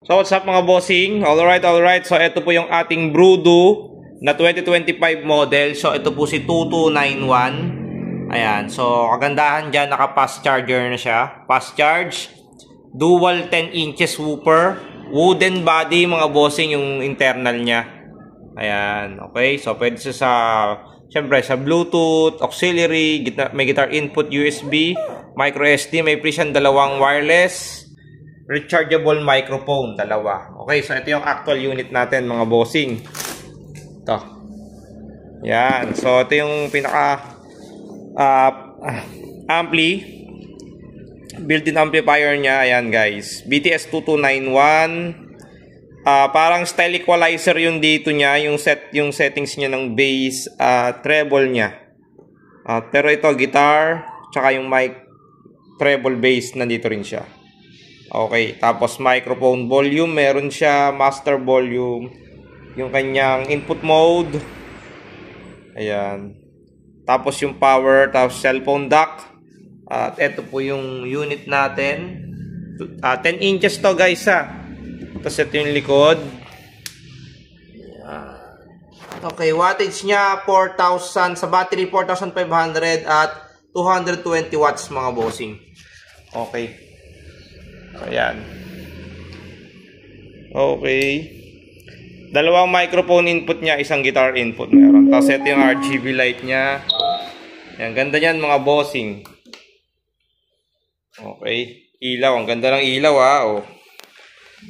So what's up mga bossing? Alright. So ito po yung ating Brudo na 2025 model. So ito po si 2291. Ayan. So kagandahan dyan, naka fast charger na siya. Fast charge. Dual 10 inches woofer. Wooden body mga bossing yung internal niya. Ayan. Okay. So pwede siya syempre sa Bluetooth, auxiliary, may guitar input, USB, micro SD, may pre siyang dalawang wireless. Rechargeable microphone, dalawa. Okay, so ito yung actual unit natin mga bossing. Ito. Yan. So ito yung pinaka ampli. Built-in amplifier niya. Ayan guys. BTS 2291. Parang style equalizer yung dito niya. Yung settings niya ng bass, treble niya. Pero ito, guitar, tsaka yung mic, treble bass, nandito rin siya. Okay, tapos microphone volume, meron siya, master volume, yung kanyang input mode. Ayan. Tapos yung power, tapos cellphone dock. At ito po yung unit natin. 10 inches to guys ha. Tapos ito yung likod. Okay, wattage niya 4,000, sa battery 4,500 at 220 watts mga bossing. Okay. Ayan. Okay. Dalawang microphone input niya, isang guitar input meron. Tapos ito yung RGB light niya. Ayan, ganda niyan mga bossing. Okay. Ilaw, ang ganda ng ilaw ha. Oh.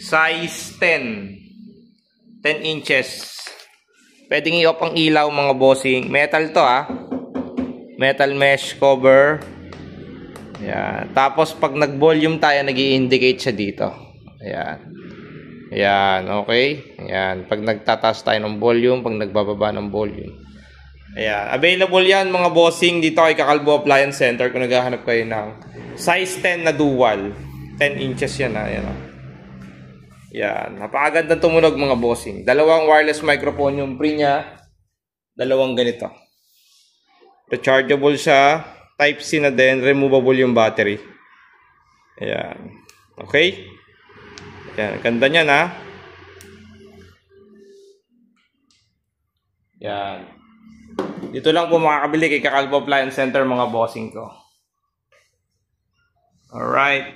Size 10. 10 inches. Pwedeng i-off ang ilaw mga bossing. Metal to ha. Metal mesh cover. Ayan. Tapos pag nag-volume tayo, nag-i-indicate siya dito. Ayan. Ayan, okay. Ayan. Pag nagtataas tayo ng volume, pag nagbababa ng volume. Ayan. Available yan mga bossing dito kay Kakalbo Appliance Center kung naghahanap kayo ng size 10 na dual. 10 inches yan ha. Ayan. Ayan. Napakaganda tumunog mga bossing. Dalawang wireless microphone yung pre niya. Dalawang ganito. Rechargeable siya. Type-C na din, removable yung battery. Ayan. Okay? Ayan, ganda niyan ha. Ayan. Dito lang po makakabili kay Kakalbo Appliance Center mga bossing ko. Alright.